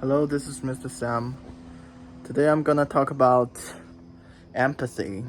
Hello, this is Mr. Sam. Today I'm gonna talk about empathy.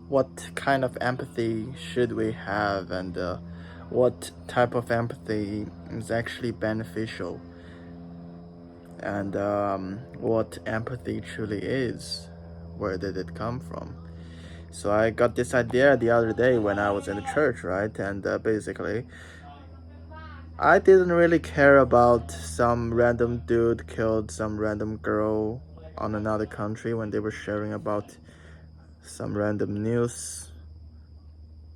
What kind of empathy should we have, and what type of empathy is actually beneficial, and what empathy truly is. Where did it come from? So I got this idea the other day when I was in the church, right? And basically, I didn't really care about some random dude killed some random girl on another country when they were sharing about some random news.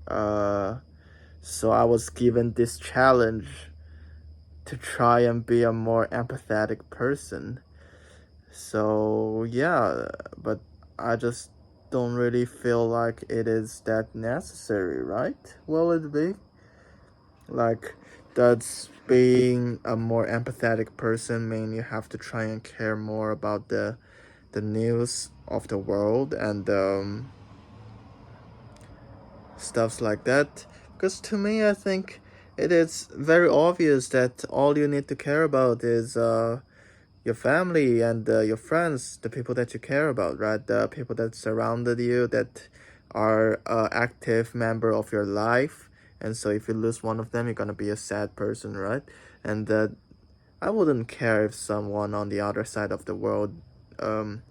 Uh, so I was given this challenge to try and be a more empathetic person. So yeah, but I just don't really feel like it is that necessary, right? Will it be? Like, does being a more empathetic person mean you have to try and care more about the news of the world and stuffs like that? Because to me, I think it is very obvious that all you need to care about is your family and your friends, the people that you care about, right? The people that surrounded you, that are active member of your life. And so if you lose one of them, you're gonna be a sad person, right? And I wouldn't care if someone on the other side of the world um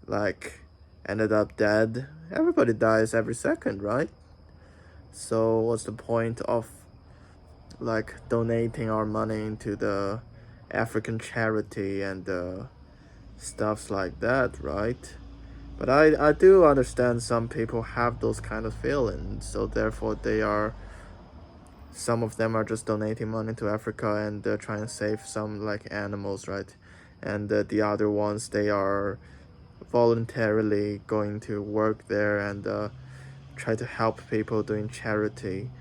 like ended up dead. Everybody dies every second, right? So what's the point of like donating our money into the African charity and stuffs like that, right? But I do understand some people have those kind of feelings, so therefore some of them are just donating money to Africa and trying to save some like animals, right? And the other ones, they are voluntarily going to work there and try to help people doing charity.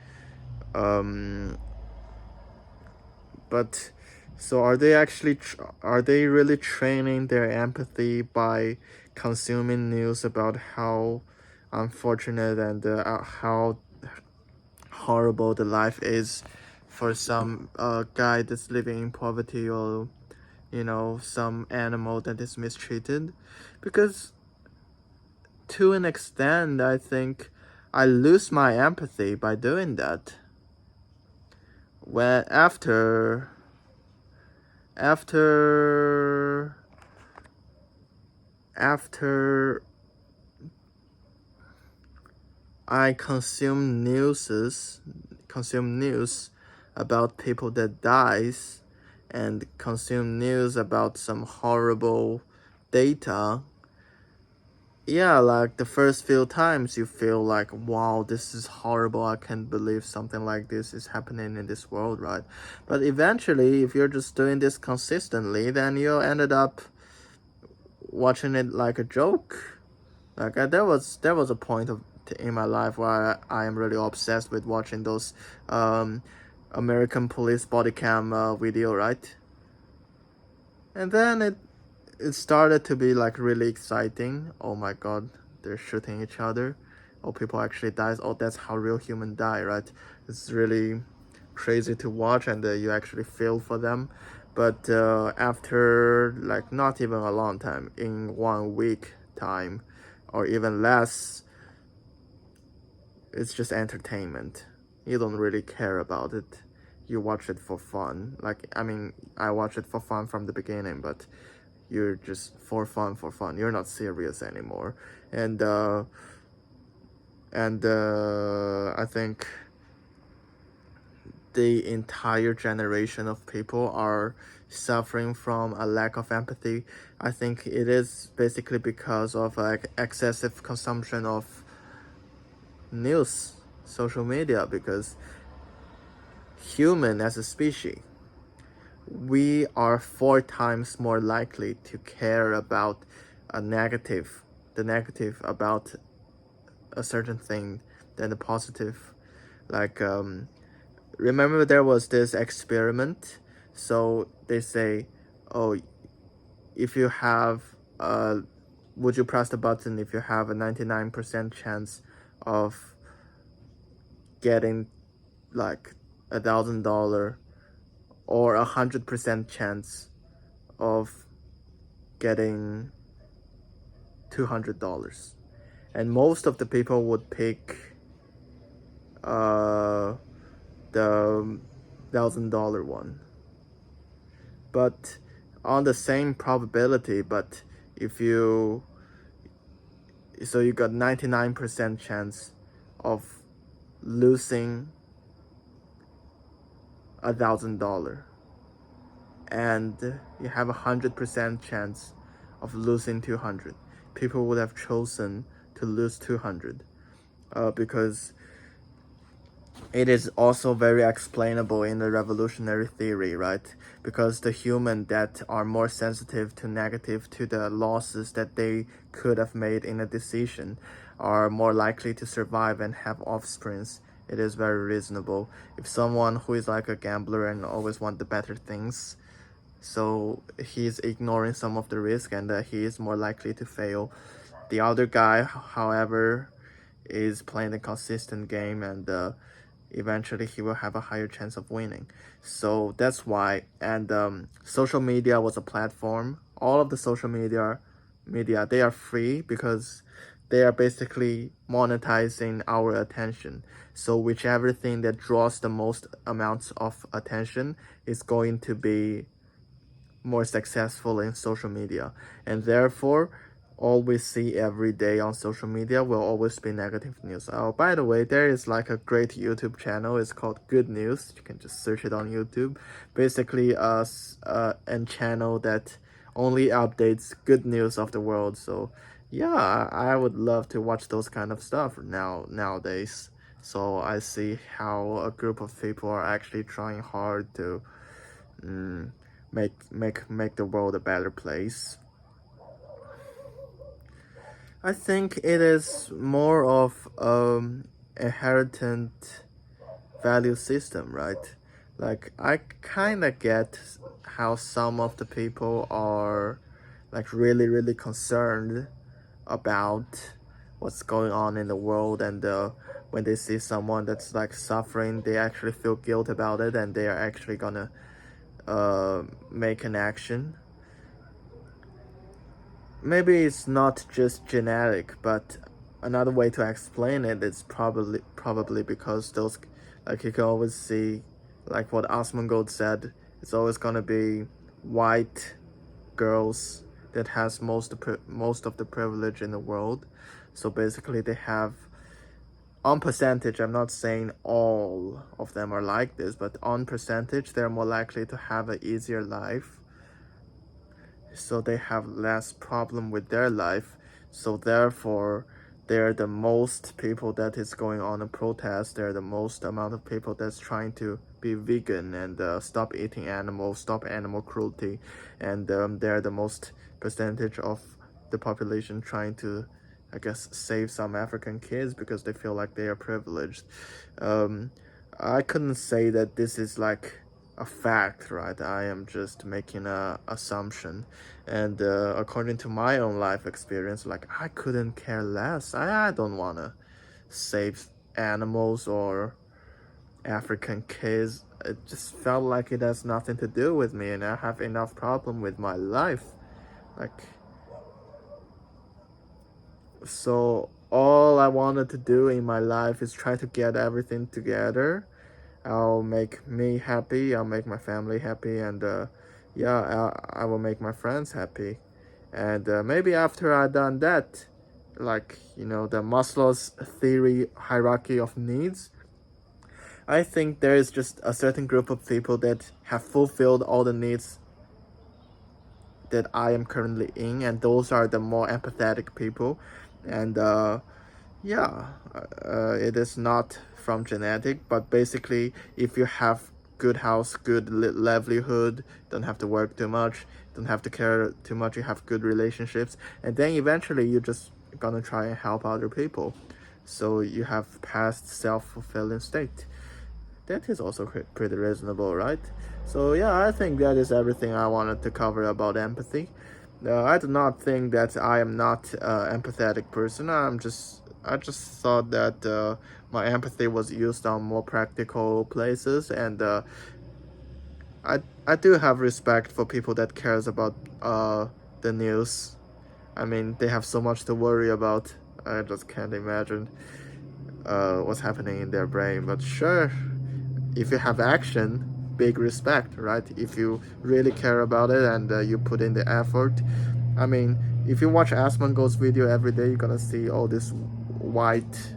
Um, but so are they really training their empathy by consuming news about how unfortunate and how horrible the life is for some guy that's living in poverty, or some animal that is mistreated? Because to an extent, I think I lose my empathy by doing that. When after after I consume news about people that dies, and consume news about some horrible data. Yeah, like the first few times you feel like, wow, this is horrible. I can't believe something like this is happening in this world, right? But eventually, if you're just doing this consistently, then you'll ended up watching it like a joke. Like there was a point in my life where I am really obsessed with watching those um, American police body cam video, right? And then it started to be like really exciting. Oh my god, they're shooting each other. Oh, people actually dies. Oh, that's how real humans die, right? It's really crazy to watch, and you actually feel for them. But after like not even a long time, in 1 week time, or even less, it's just entertainment. You don't really care about it. You watch it for fun. Like, I mean, I watch it for fun from the beginning, but you're just for fun, for fun. You're not serious anymore. And I think the entire generation of people are suffering from a lack of empathy. I think it is basically because of like excessive consumption of news, social media, because human as a species, we are 4 times more likely to care about a negative the negative about a certain thing than the positive. Like remember there was this experiment. So they say, oh, if you have would you press the button if you have a 99% chance of getting like $1,000, or 100% chance of getting $200, and most of the people would pick the $1,000 one. But on the same probability, but if you so you got 99% chance of losing $1,000, and you have 100% chance of losing 200. People would have chosen to lose 200 because it is also very explainable in the revolutionary theory, right? Because the human that are more sensitive to negative, to the losses that they could have made in a decision, are more likely to survive and have offsprings. It is very reasonable. If someone who is like a gambler and always want the better things, so he's ignoring some of the risk, and he is more likely to fail. The other guy, however, is playing a consistent game, and eventually he will have a higher chance of winning. So that's why. And social media was a platform. All of the social media, they are free because they are basically monetizing our attention. So whichever thing that draws the most amounts of attention is going to be more successful in social media, and therefore all we see every day on social media will always be negative news. Oh, by the way, there is like a great YouTube channel. It's called Good News. You can just search it on YouTube. Basically, a channel that only updates good news of the world. So, yeah, I would love to watch those kind of stuff nowadays. So I see how a group of people are actually trying hard to make the world a better place. I think it is more of inherent value system, right? Like I kind of get how some of the people are like really concerned about what's going on in the world, and when they see someone that's like suffering, they actually feel guilt about it, and they are actually gonna make an action. Maybe it's not just genetic, but another way to explain it is probably because those, like you can always see, like what Asmongold said, it's always gonna be white girls that has most of the privilege in the world. So basically, they have, on percentage, I'm not saying all of them are like this, but on percentage, they're more likely to have an easier life, so they have less problem with their life. So therefore, they're the most people that is going on a protest. They're the most amount of people that's trying to be vegan and stop eating animals, stop animal cruelty, and they're the most percentage of the population trying to, I guess, save some African kids because they feel like they are privileged. I couldn't say that this is like a fact, right? I am just making a assumption, and according to my own life experience, like I couldn't care less. I don't want to save animals or African kids. It just felt like it has nothing to do with me, and I have enough problem with my life. Like, so all I wanted to do in my life is try to get everything together. I'll make me happy, I'll make my family happy, and yeah, I will make my friends happy. And maybe after I done that, like, you know, the Maslow's theory hierarchy of needs, I think there is just a certain group of people that have fulfilled all the needs that I am currently in, and those are the more empathetic people. And yeah, it is not from genetic, but basically, if you have good house, good livelihood, don't have to work too much, don't have to care too much, you have good relationships, and then eventually you're just gonna try and help other people. So you have past self-fulfilling state. That is also pretty reasonable, right? So yeah, I think that is everything I wanted to cover about empathy. I do not think that I am not an empathetic person. I just thought that my empathy was used on more practical places, and I do have respect for people that cares about the news. I mean, they have so much to worry about. I just can't imagine what's happening in their brain. But sure, if you have action, big respect, right? If you really care about it and you put in the effort. I mean, if you watch Asmongold's video every day, you're gonna see all this white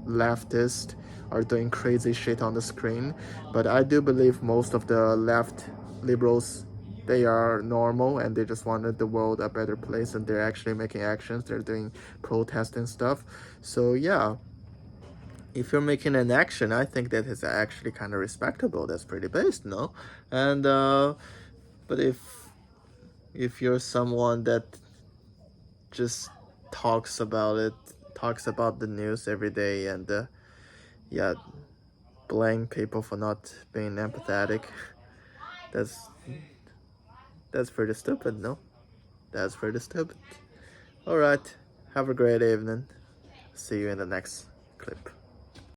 leftists are doing crazy shit on the screen. But I do believe most of the left liberals, they are normal and they just wanted the world a better place, and they're actually making actions. They're doing protest and stuff. So yeah, if you're making an action, I think that is actually kind of respectable. That's pretty based, no? And but if you're someone that just talks about it, talks about the news every day, and yeah, blame people for not being empathetic, that's that's pretty stupid, no? That's pretty stupid. All right, have a great evening. See you in the next clip.